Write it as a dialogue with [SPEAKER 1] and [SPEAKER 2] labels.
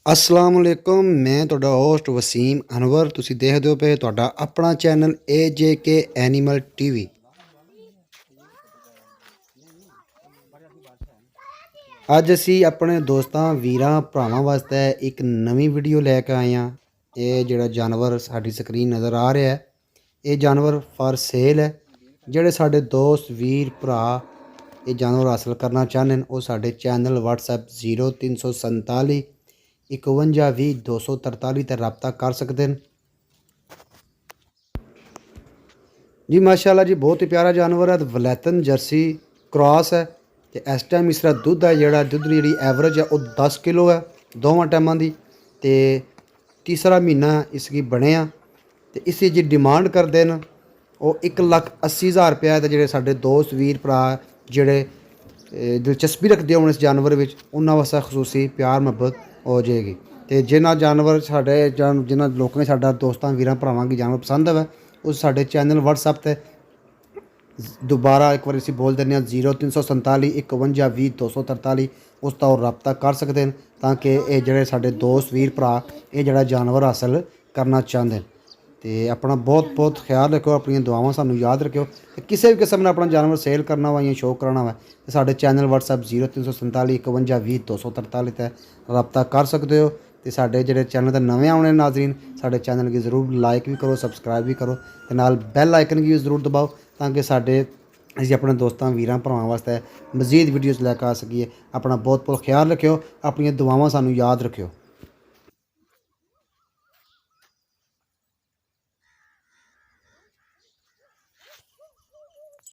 [SPEAKER 1] अस्सलाम वालेकुम। मैं तुहाडा होस्ट वसीम अनवर। तुसीं देखदे हो पे तुहाडा अपना चैनल AJK एनीमल TV। ਅੱਜ ਅਸੀਂ ਆਪਣੇ ਦੋਸਤਾਂ ਵੀਰਾਂ ਭਰਾਵਾਂ ਵਾਸਤੇ ਇੱਕ ਨਵੀਂ ਵੀਡੀਓ ਲੈ ਕੇ ਆਏ ਹਾਂ। ਇਹ ਜਿਹੜਾ ਜਾਨਵਰ ਸਾਡੀ ਸਕਰੀਨ ਨਜ਼ਰ ਆ ਰਿਹਾ ਹੈ, ਇਹ ਜਾਨਵਰ ਫਾਰ ਸੇਲ ਹੈ। ਜਿਹੜੇ ਸਾਡੇ ਦੋਸਤ ਵੀਰ ਭਰਾ ਇਹ ਜਾਨਵਰ ਹਾਸਲ ਕਰਨਾ ਚਾਹੁੰਦੇ ਨੇ ਉਹ ਸਾਡੇ ਚੈਨਲ WhatsApp 0347 51 20 243 ਤੇ रबता कर सकते हैं जी। माशाल्लाह जी, बहुत ही प्यारा जानवर है। वलैतन जर्सी क्रॉस है तो इस टाइम इसका दुध है जोड़ा दुध की जी एवरेज है वो 10 किलो है दोवां टाइमां दी। ते तीसरा महीना इसकी बनिया तो इसकी जी डिमांड करते हैं वो 1,80,000 रुपया। तो जोड़े साडे दोस्त वीर भरा जोड़े दिलचस्पी रखते हो इस जानवर में उन्होंने वास्ते खसूसी प्यार मुहब्बत हो जाएगी। तो जिन्हें जानवर साढ़े जिन्होंने लोगों ने साडा दोस्तों वीर भरावां की जानवर पसंद है उस साडे चैनल WhatsApp ते दोबारा एक बार इसी बोल दें 0347 51 20 243 उस तो रबता कर सकते हैं ताकि ये जोड़े साडे दोस्त वीर भरा ये जोड़ा जानवर हासिल करना चाहते हैं। तो अपना बहुत बहुत ख्याल रखो, अपन दुआवां सानू याद रखियो। किसी भी किस्म ने अपना जानवर सेल करना हो या शो कराना हो तो साडे चैनल WhatsApp 0347 51 20 243 ते रबता कर सकते हो। तो साडे जिहड़े चैनल ते नवे आने नाजरीन साडे चैनल की जरूर लाइक भी करो, सबसक्राइब भी करो ते नाल बैल आइकन की भी जरूर दबाओ ताकि साडे असीं अपने दोस्तों वीरां भरावां वास्ते मजीद वीडियोज़ लैके आ सकीए। अपना बहुत बहुत ख्याल रखियो, अपनी दुआवां सानू याद रखियो।